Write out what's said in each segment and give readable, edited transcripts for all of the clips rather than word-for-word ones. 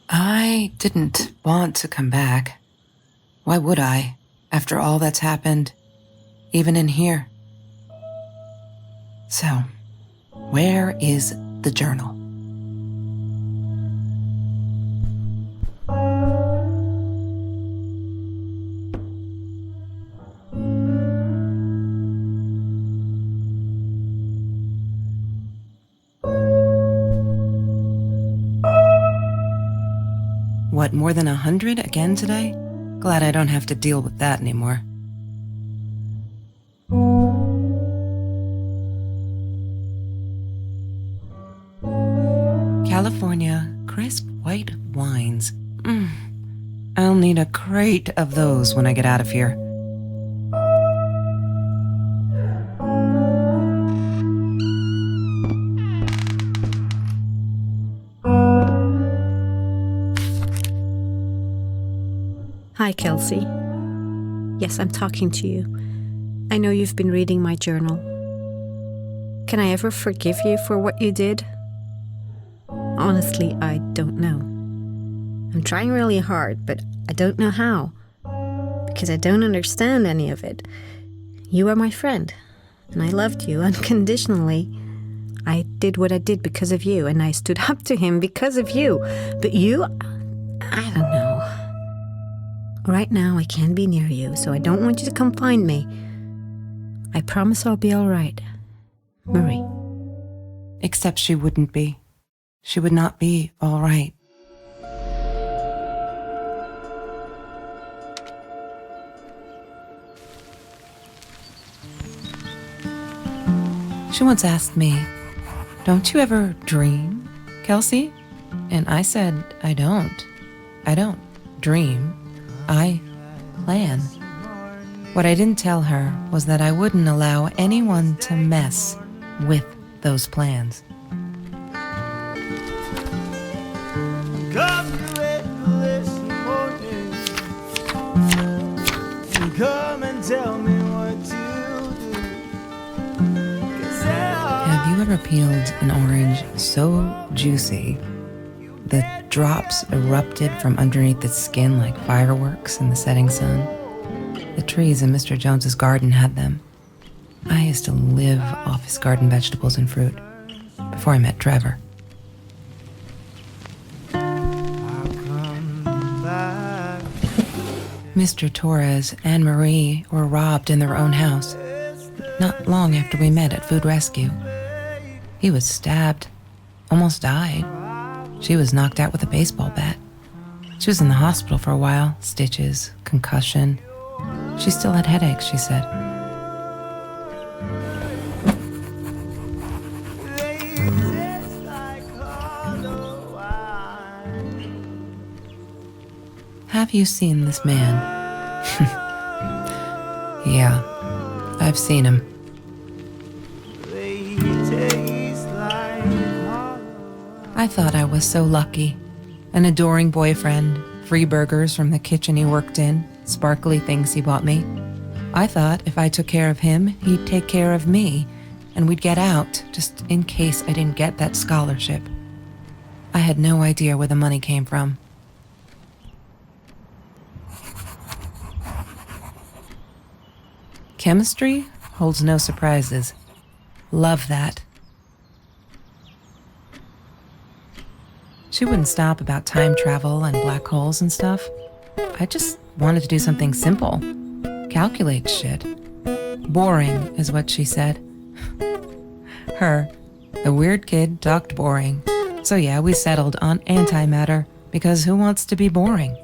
I didn't want to come back. Why would I, after all that's happened, even in here? So, where is the journal? What, more than 100 again today? Glad I don't have to deal with that anymore. California crisp white wines. I'll need a crate of those when I get out of here. Hi, Kelsey. Yes, I'm talking to you. I know you've been reading my journal. Can I ever forgive you for what you did? Honestly, I don't know. I'm trying really hard, but I don't know how. Because I don't understand any of it. You are my friend, and I loved you unconditionally. I did what I did because of you, and I stood up to him because of you. But you, I don't know. Right now, I can't be near you, so I don't want you to come find me. I promise I'll be all right. Marie. Except she wouldn't be. She would not be all right. She once asked me, "Don't you ever dream, Kelsey?" And I said, I don't. I don't dream. I plan. What I didn't tell her was that I wouldn't allow anyone to mess with those plans. Come and tell me what to do. Have you ever peeled an orange so juicy the drops erupted from underneath its skin like fireworks in the setting sun? The trees in Mr. Jones's garden had them. I used to live off his garden vegetables and fruit before I met Trevor. Mr. Torres and Marie were robbed in their own house not long after we met at Food Rescue. He was stabbed, almost died. She was knocked out with a baseball bat. She was in the hospital for a while, stitches, concussion. She still had headaches, she said. Have you seen this man? Yeah, I've seen him. I thought I was so lucky. An adoring boyfriend, free burgers from the kitchen he worked in, sparkly things he bought me. I thought if I took care of him, he'd take care of me, and we'd get out, just in case I didn't get that scholarship. I had no idea where the money came from. Chemistry holds no surprises. Love that. She wouldn't stop about time travel and black holes and stuff. I just wanted to do something simple. Calculate shit. Boring is what she said. Her, the weird kid, talked boring. So yeah, we settled on antimatter, because who wants to be boring?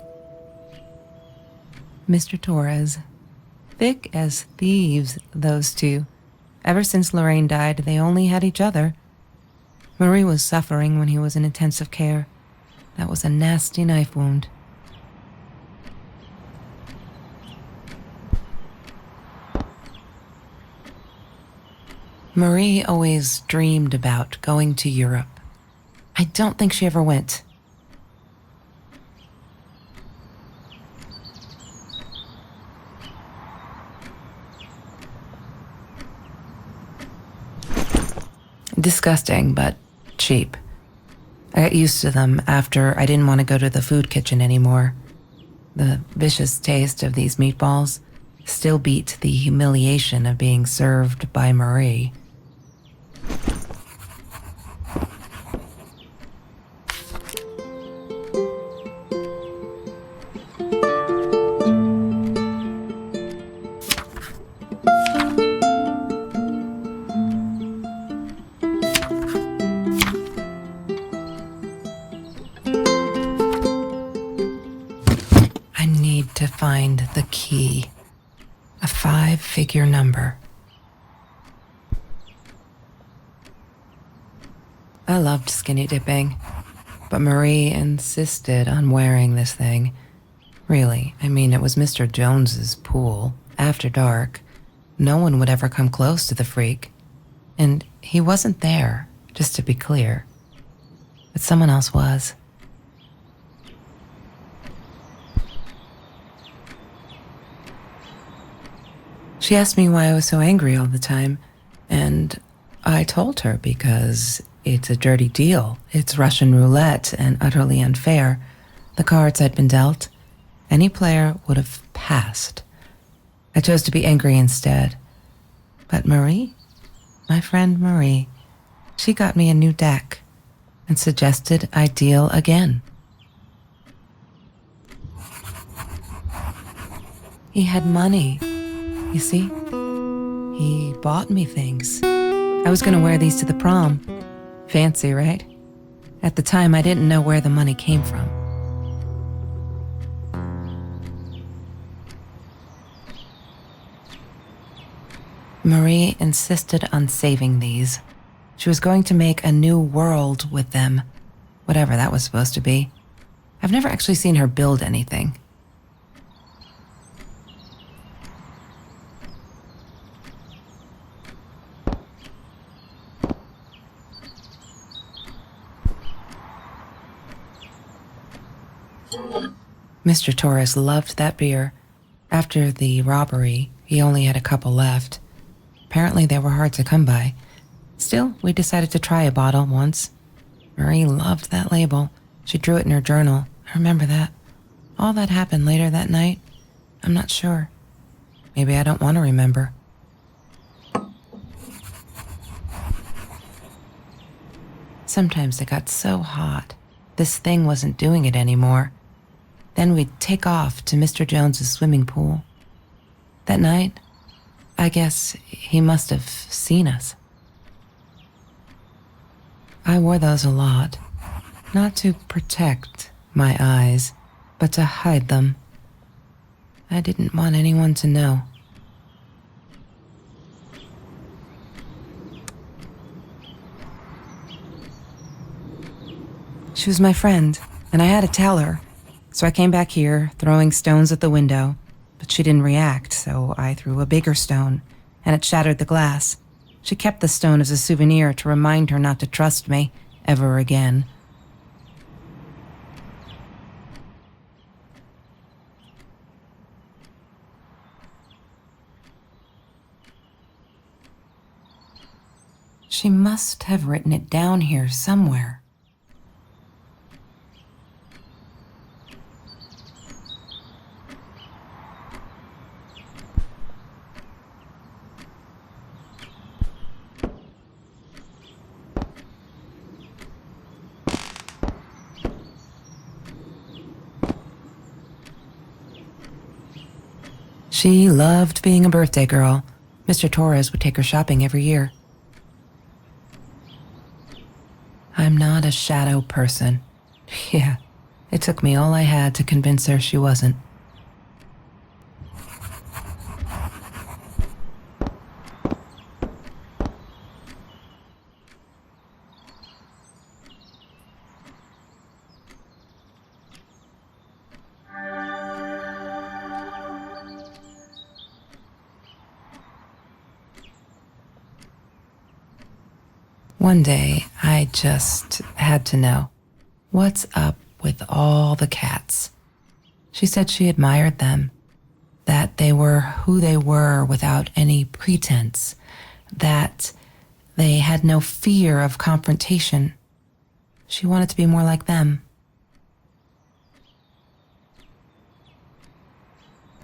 Mr. Torres. Thick as thieves, those two. Ever since Lorraine died, they only had each other. Marie was suffering when he was in intensive care. That was a nasty knife wound. Marie always dreamed about going to Europe. I don't think she ever went. Disgusting, but cheap. I got used to them after I didn't want to go to the food kitchen anymore. The vicious taste of these meatballs still beat the humiliation of being served by Marie. I need to find the key. A 5-figure number. I loved skinny dipping, but Marie insisted on wearing this thing. Really, I mean, it was Mr. Jones's pool, after dark. No one would ever come close to the freak. And he wasn't there, just to be clear. But someone else was. She asked me why I was so angry all the time, and I told her because it's a dirty deal. It's Russian roulette and utterly unfair. The cards I'd been dealt, any player would have passed. I chose to be angry instead. But Marie, my friend Marie, she got me a new deck and suggested I deal again. He had money. You see, he bought me things. I was gonna wear these to the prom. Fancy, right? At the time, I didn't know where the money came from. Marie insisted on saving these. She was going to make a new world with them, whatever that was supposed to be. I've never actually seen her build anything. Mr. Torres loved that beer. After the robbery, he only had a couple left. Apparently they were hard to come by. Still, we decided to try a bottle once. Marie loved that label. She drew it in her journal. I remember that. All that happened later that night, I'm not sure. Maybe I don't want to remember. Sometimes it got so hot, this thing wasn't doing it anymore. Then we'd take off to Mr. Jones's swimming pool. That night, I guess he must have seen us. I wore those a lot, not to protect my eyes, but to hide them. I didn't want anyone to know. She was my friend, and I had to tell her. So I came back here, throwing stones at the window, but she didn't react, so I threw a bigger stone, and it shattered the glass. She kept the stone as a souvenir to remind her not to trust me ever again. She must have written it down here somewhere. She loved being a birthday girl. Mr. Torres would take her shopping every year. I'm not a shadow person. Yeah, it took me all I had to convince her she wasn't. One day, I just had to know, what's up with all the cats? She said she admired them, that they were who they were without any pretense, that They had no fear of confrontation. She wanted to be more like them.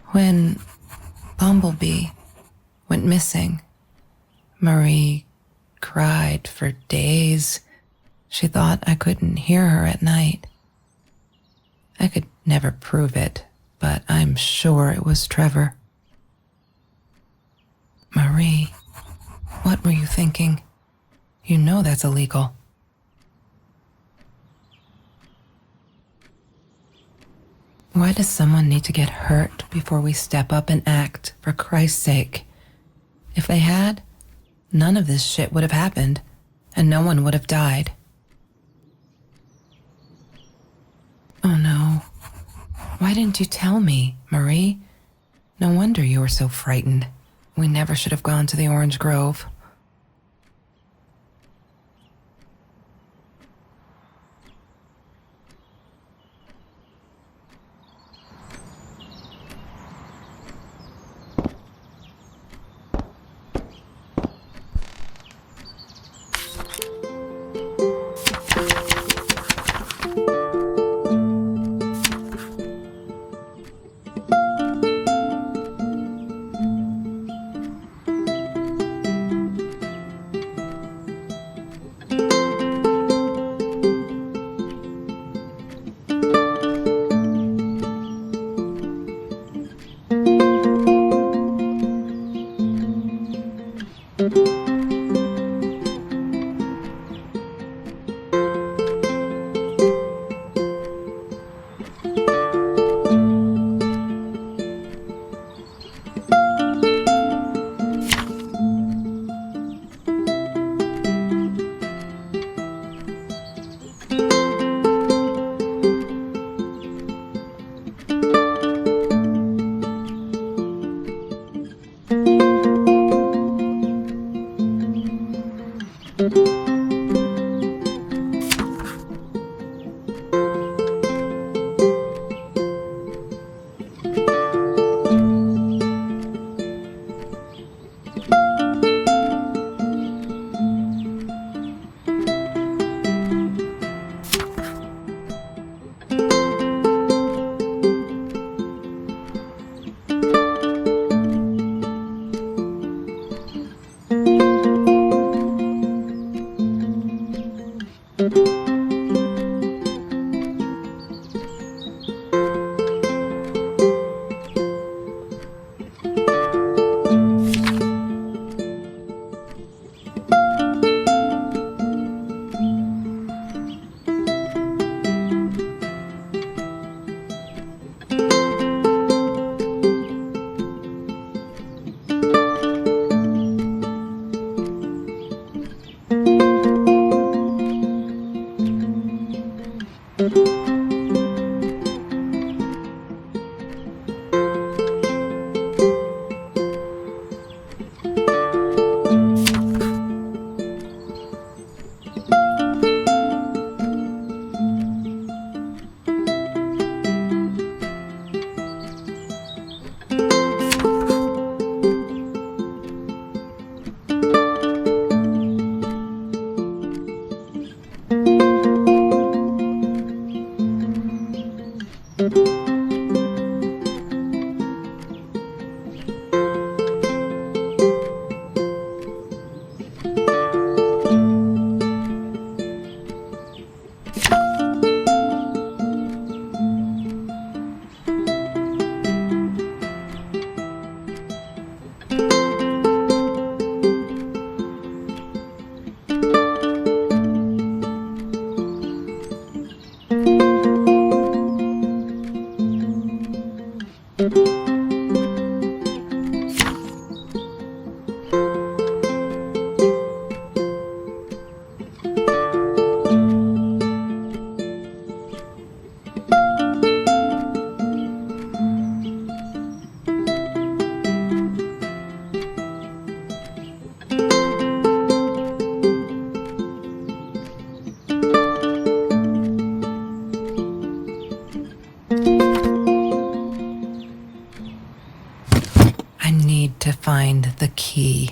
When Bumblebee went missing, Marie cried for days. She thought I couldn't hear her at night. I could never prove it, but I'm sure it was Trevor. Marie, what were you thinking? You know that's illegal. Why does someone need to get hurt before we step up and act, for Christ's sake? If they had, none of this shit would have happened, and no one would have died. Oh no. Why didn't you tell me, Marie? No wonder you were so frightened. We never should have gone to the Orange Grove. I need to find the key.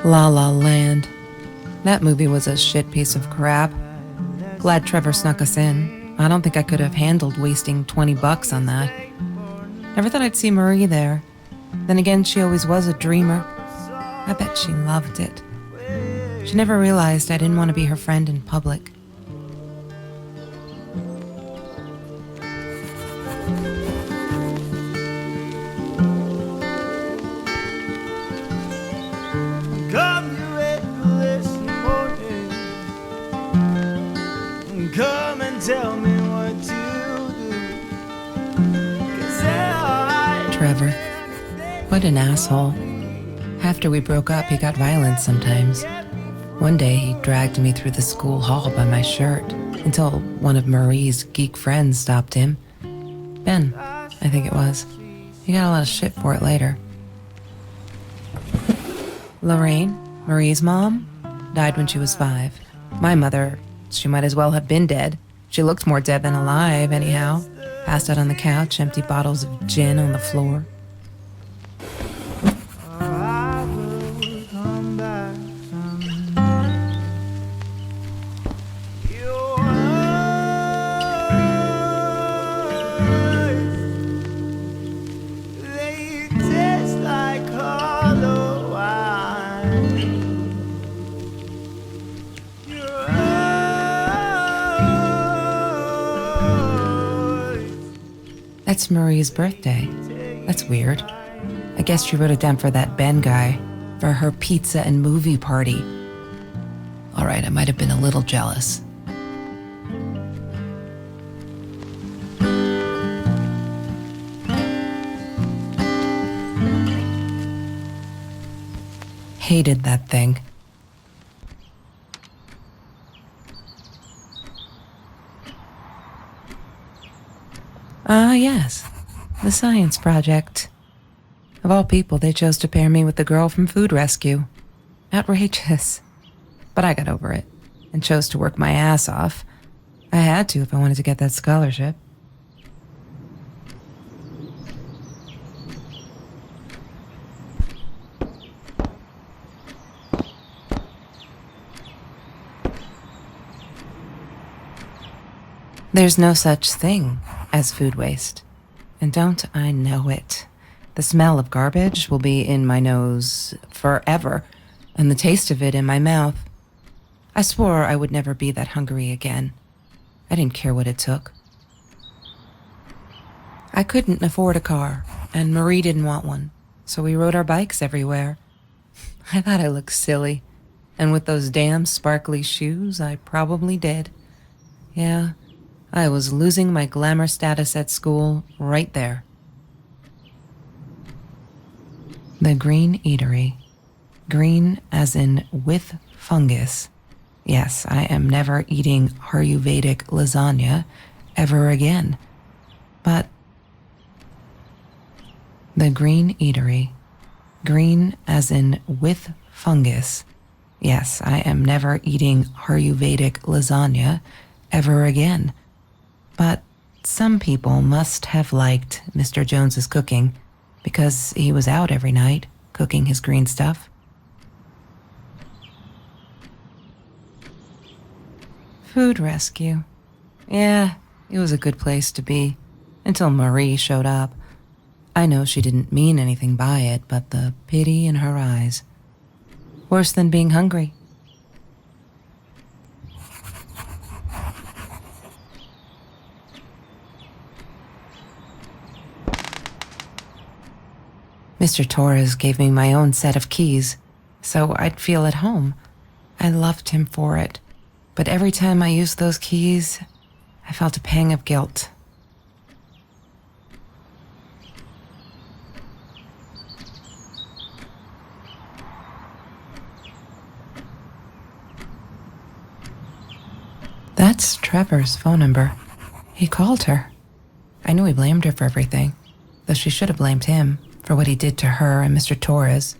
La La Land. That movie was a shit piece of crap. Glad Trevor snuck us in. I don't think I could have handled wasting $20 on that. Never thought I'd see Marie there. Then again, she always was a dreamer. I bet she loved it. She never realized I didn't want to be her friend in public. Come you this morning, come and tell me what to do. 'Cause Trevor. What an asshole. After we broke up, he got violent sometimes. One day, he dragged me through the school hall by my shirt until one of Marie's geek friends stopped him. Ben, I think it was. He got a lot of shit for it later. Lorraine, Marie's mom, died when she was 5. My mother, she might as well have been dead. She looked more dead than alive, anyhow. Passed out on the couch, empty bottles of gin on the floor. I will come back someday. Your eyes, they taste like hollow wine. Your eyes. That's Marie's birthday. That's weird. I guess she wrote it down for that Ben guy, for her pizza and movie party. All right, I might have been a little jealous. Hated that thing. Yes, the science project. Of all people, they chose to pair me with the girl from Food Rescue. Outrageous. But I got over it and chose to work my ass off. I had to if I wanted to get that scholarship. There's no such thing as food waste. And don't I know it? The smell of garbage will be in my nose forever, and the taste of it in my mouth. I swore I would never be that hungry again. I didn't care what it took. I couldn't afford a car, and Marie didn't want one, so we rode our bikes everywhere. I thought I looked silly, and with those damn sparkly shoes, I probably did. Yeah, I was losing my glamour status at school right there. The Green Eatery. Green as in with fungus. Yes, I am never eating Ayurvedic lasagna ever again. But the Green Eatery. Green as in with fungus. Yes, I am never eating Ayurvedic lasagna ever again. But some people must have liked Mr. Jones's cooking because he was out every night cooking his green stuff. Food Rescue. Yeah, it was a good place to be until Marie showed up. I know she didn't mean anything by it, but the pity in her eyes. Worse than being hungry. Mr. Torres gave me my own set of keys, so I'd feel at home. I loved him for it, but every time I used those keys, I felt a pang of guilt. That's Trevor's phone number. He called her. I knew he blamed her for everything, though she should have blamed him for what he did to her and Mr. Torres.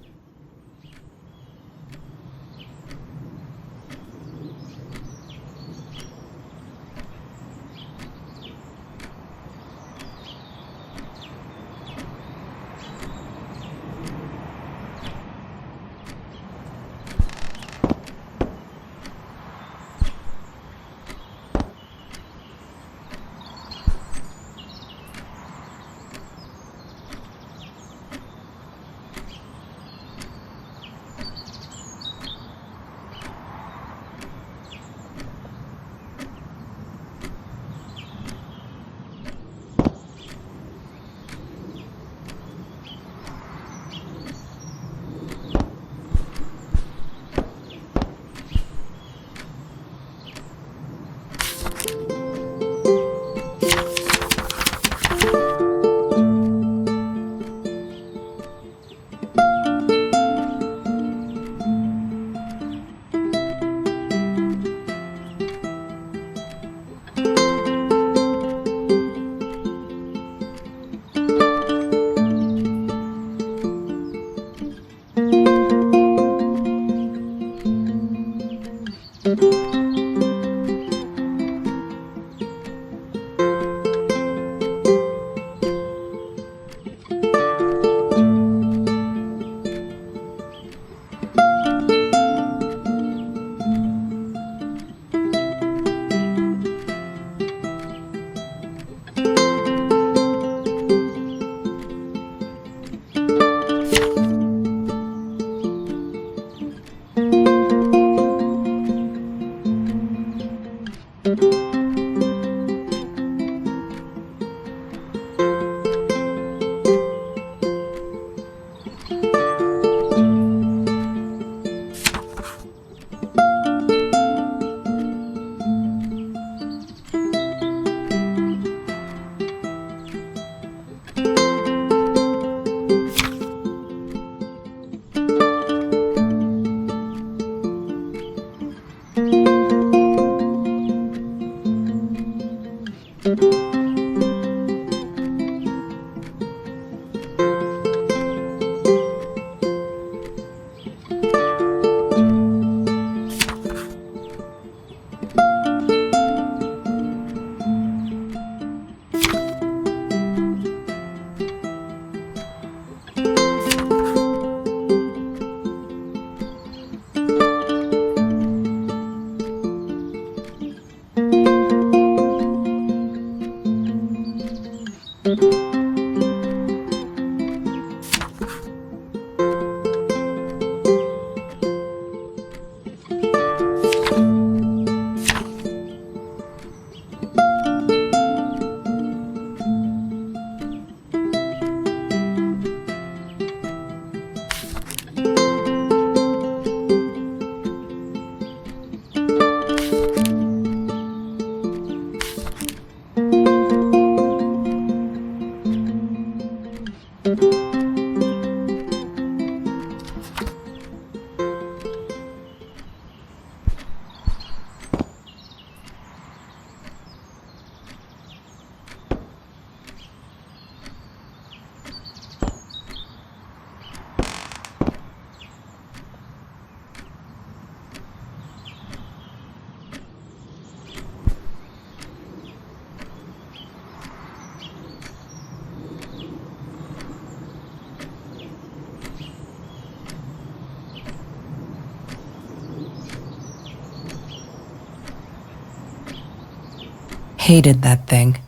Hated that thing.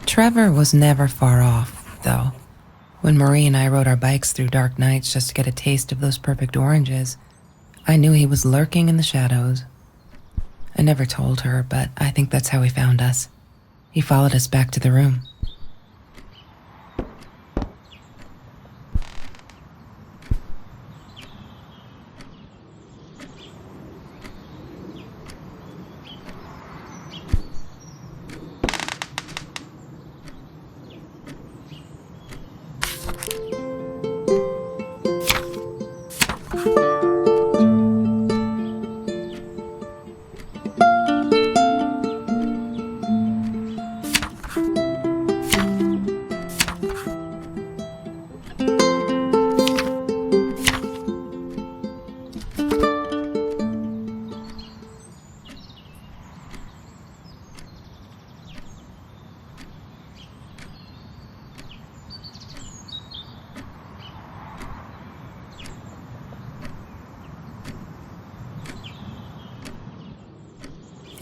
Trevor was never far off, though. When Marie and I rode our bikes through dark nights just to get a taste of those perfect oranges, I knew he was lurking in the shadows. I never told her, but I think that's how he found us. He followed us back to the room.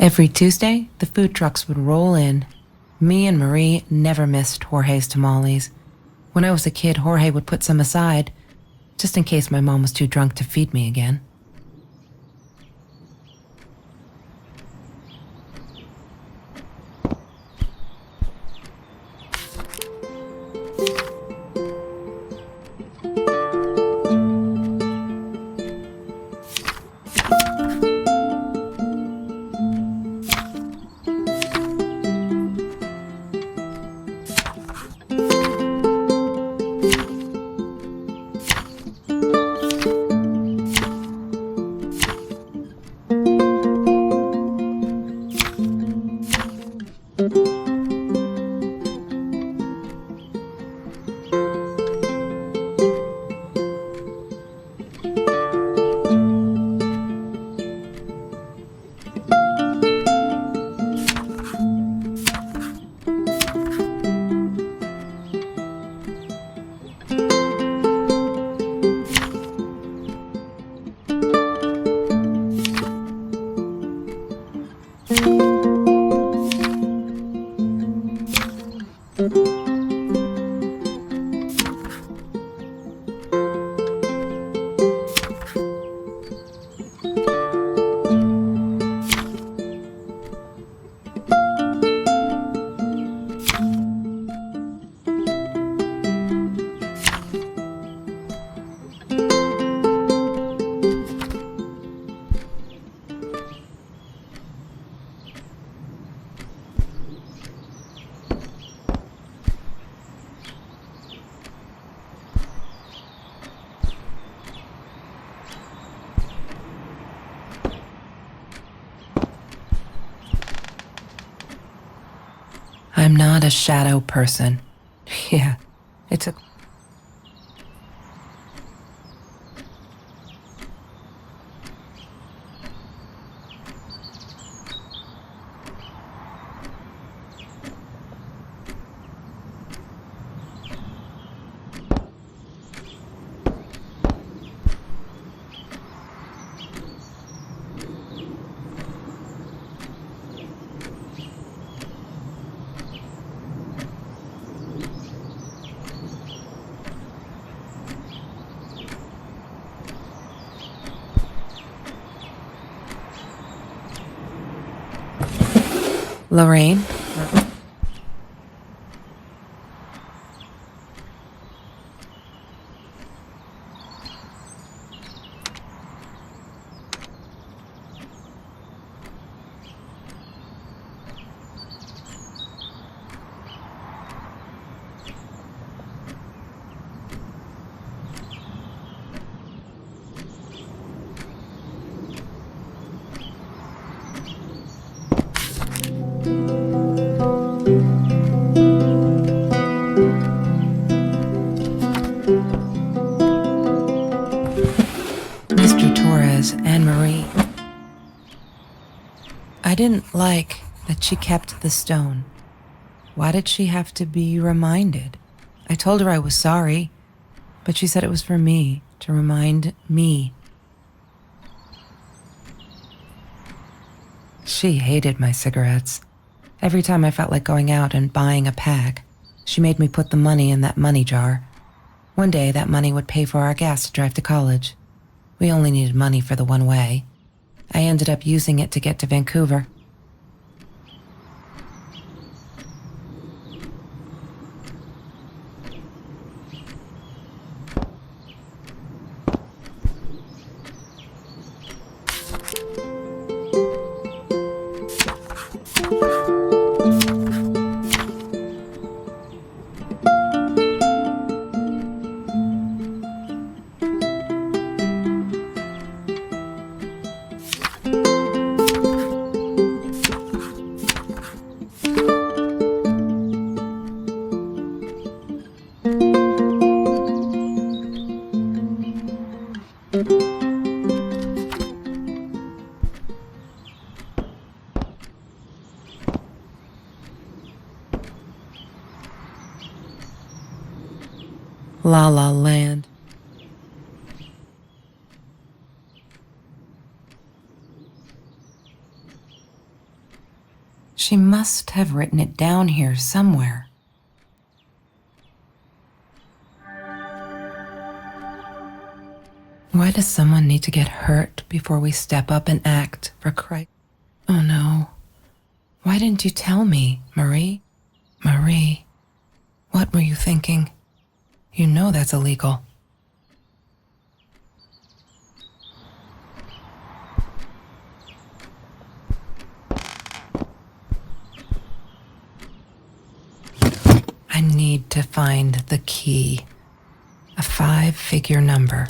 Every Tuesday, the food trucks would roll in. Me and Marie never missed Jorge's tamales. When I was a kid, Jorge would put some aside, just in case my mom was too drunk to feed me again. I'm not a shadow person. Yeah, it took. Lorraine? Mr. Torres and Marie. I didn't like that she kept the stone. Why did she have to be reminded? I told her I was sorry, but she said it was for me, to remind me. She hated my cigarettes. Every time I felt like going out and buying a pack, she made me put the money in that money jar. One day, that money would pay for our gas to drive to college. We only needed money for the one way. I ended up using it to get to Vancouver. La La Land. She must have written it down here somewhere. Why does someone need to get hurt before we step up and act for Christ? Oh no. Why didn't you tell me, Marie? Marie, what were you thinking? You know that's illegal. I need to find the key. A 5-figure number.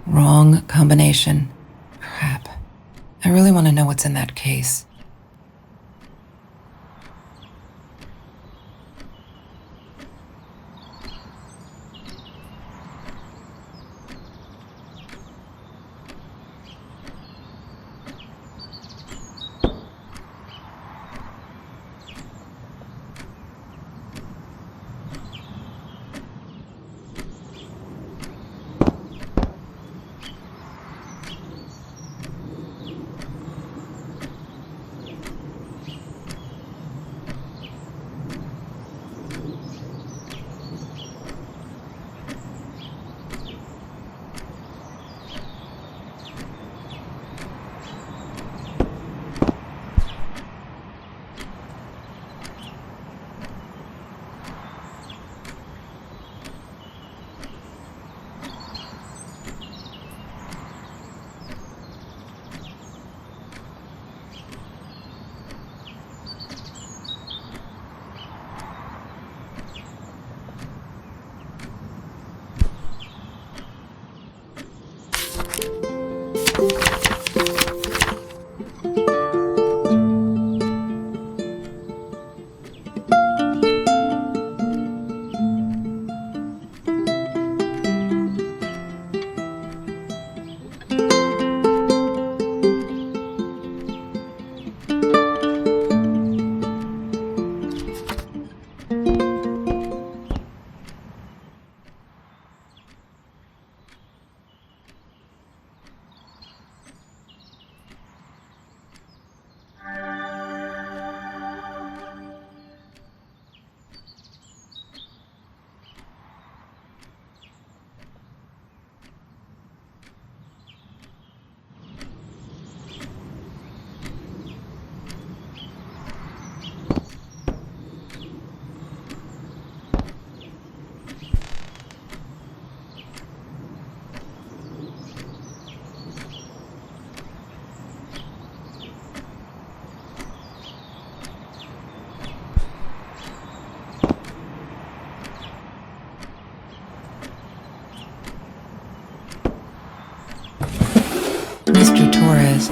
Wrong combination. Crap. I really want to know what's in that case. Mr. Torres.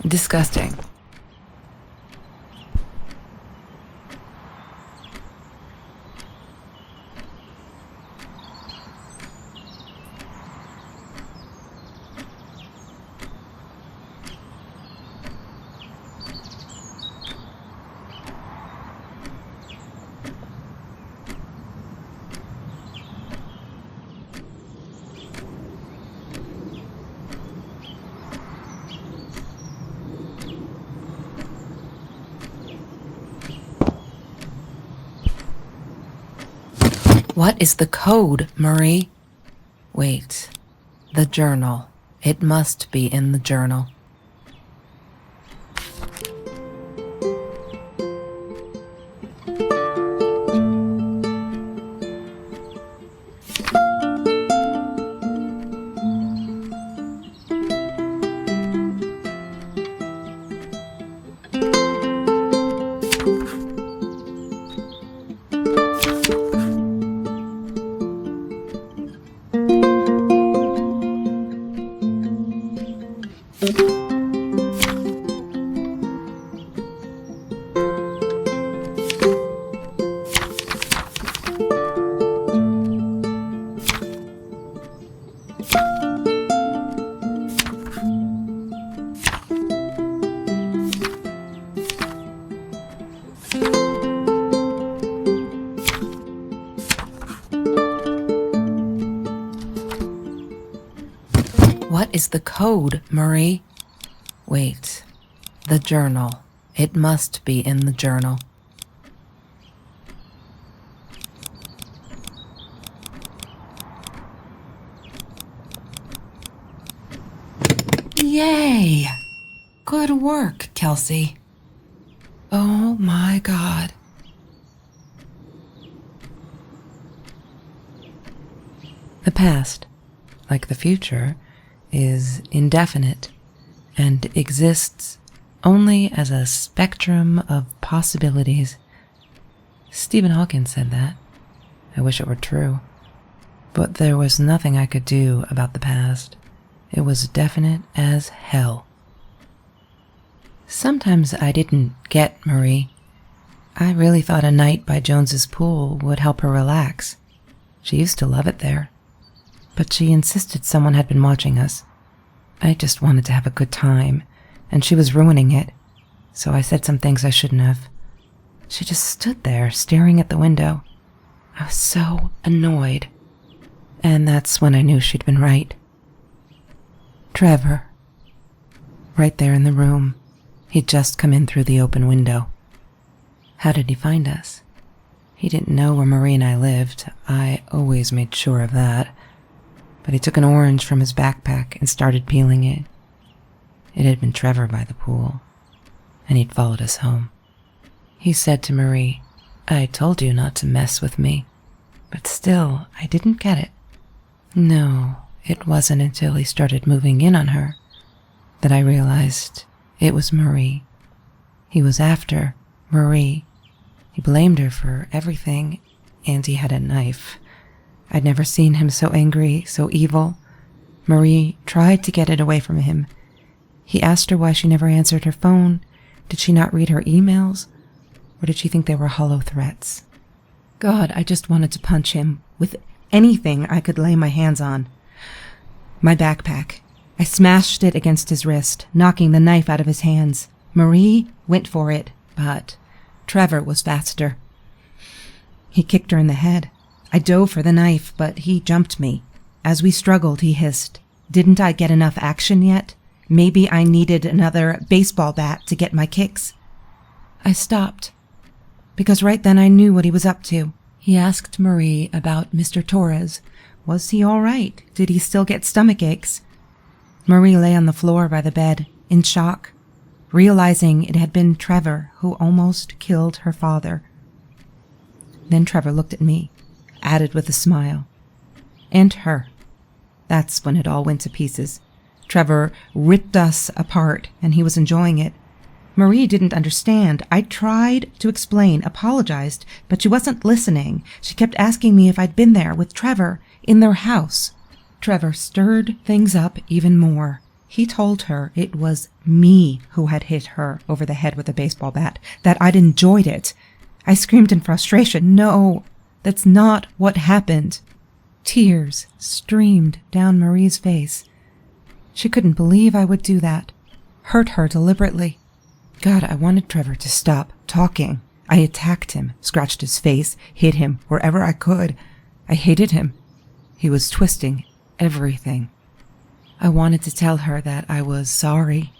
Disgusting. What is the code, Marie? Wait. The journal. It must be in the journal. is the code, Marie. Wait, the journal. It must be in the journal. Yay! Good work, Kelsey. Oh my God. The past, like the future, is indefinite and exists only as a spectrum of possibilities. Stephen Hawking said that. I wish it were true. But there was nothing I could do about the past. It was definite as hell. Sometimes I didn't get Marie. I really thought a night by Jones's pool would help her relax. She used to love it there. But she insisted someone had been watching us. I just wanted to have a good time, and she was ruining it, so I said some things I shouldn't have. She just stood there, staring at the window. I was so annoyed. And that's when I knew she'd been right. Trevor. Right there in the room. He'd just come in through the open window. How did he find us? He didn't know where Marie and I lived. I always made sure of that. But he took an orange from his backpack and started peeling it. It had been Trevor by the pool, and he'd followed us home. He said to Marie, "I told you not to mess with me." But still, I didn't get it. No, it wasn't until he started moving in on her that I realized it was Marie. He was after Marie. He blamed her for everything, and he had a knife. I'd never seen him so angry, so evil. Marie tried to get it away from him. He asked her why she never answered her phone. Did she not read her emails? Or did she think they were hollow threats? God, I just wanted to punch him with anything I could lay my hands on. My backpack. I smashed it against his wrist, knocking the knife out of his hands. Marie went for it, but Trevor was faster. He kicked her in the head. I dove for the knife, but he jumped me. As we struggled, he hissed, "Didn't I get enough action yet? Maybe I needed another baseball bat to get my kicks." I stopped, because right then I knew what he was up to. He asked Marie about Mr. Torres. Was he all right? Did he still get stomach aches? Marie lay on the floor by the bed, in shock, realizing it had been Trevor who almost killed her father. Then Trevor looked at me, added with a smile. And her. That's when it all went to pieces. Trevor ripped us apart, and he was enjoying it. Marie didn't understand. I tried to explain, apologized, but she wasn't listening. She kept asking me if I'd been there with Trevor in their house. Trevor stirred things up even more. He told her it was me who had hit her over the head with a baseball bat, that I'd enjoyed it. I screamed in frustration, "No, that's not what happened." Tears streamed down Marie's face. She couldn't believe I would do that, hurt her deliberately. God, I wanted Trevor to stop talking. I attacked him, scratched his face, hit him wherever I could. I hated him. He was twisting everything. I wanted to tell her that I was sorry.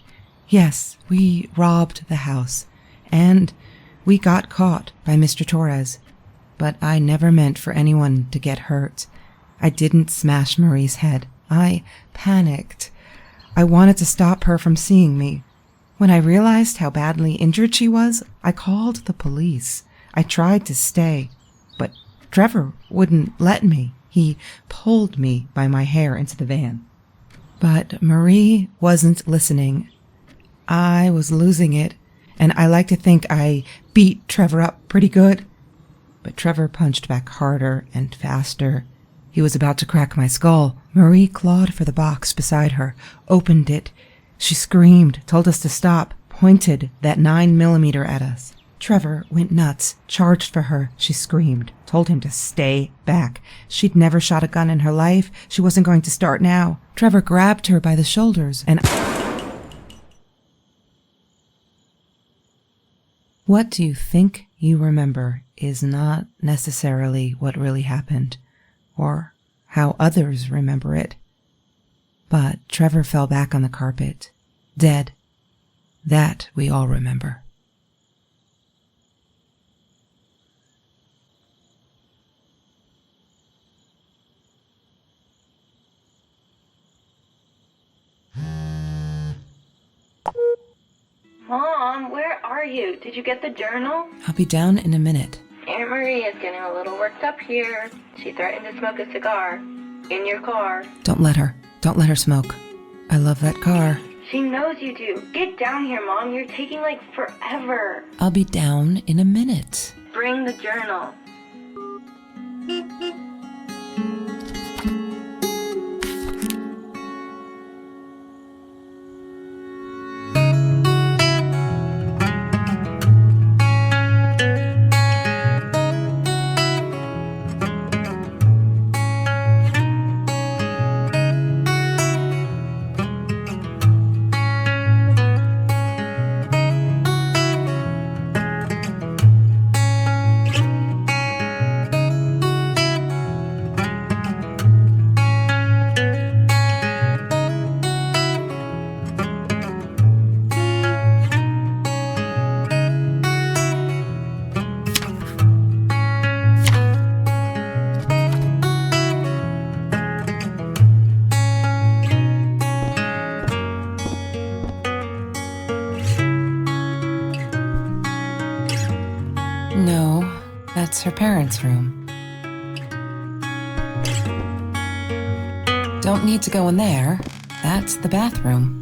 Yes, we robbed the house, and we got caught by Mr. Torres, but I never meant for anyone to get hurt. I didn't smash Marie's head. I panicked. I wanted to stop her from seeing me. When I realized how badly injured she was, I called the police. I tried to stay, but Trevor wouldn't let me. He pulled me by my hair into the van. But Marie wasn't listening. I was losing it, and I like to think I beat Trevor up pretty good. But Trevor punched back harder and faster. He was about to crack my skull. Marie clawed for the box beside her, opened it. She screamed, told us to stop, pointed that 9mm at us. Trevor went nuts, charged for her. She screamed, told him to stay back. She'd never shot a gun in her life. She wasn't going to start now. Trevor grabbed her by the shoulders and... What do you think you remember is not necessarily what really happened, or how others remember it. But Trevor fell back on the carpet, dead. That we all remember. Mom, where are you? Did you get the journal? I'll be down in a minute. Aunt Marie is getting a little worked up here. She threatened to smoke a cigar. In your car. Don't let her. Don't let her smoke. I love that car. She knows you do. Get down here, Mom. You're taking like forever. I'll be down in a minute. Bring the journal. No, that's her parents' room. Don't need to go in there. That's the bathroom.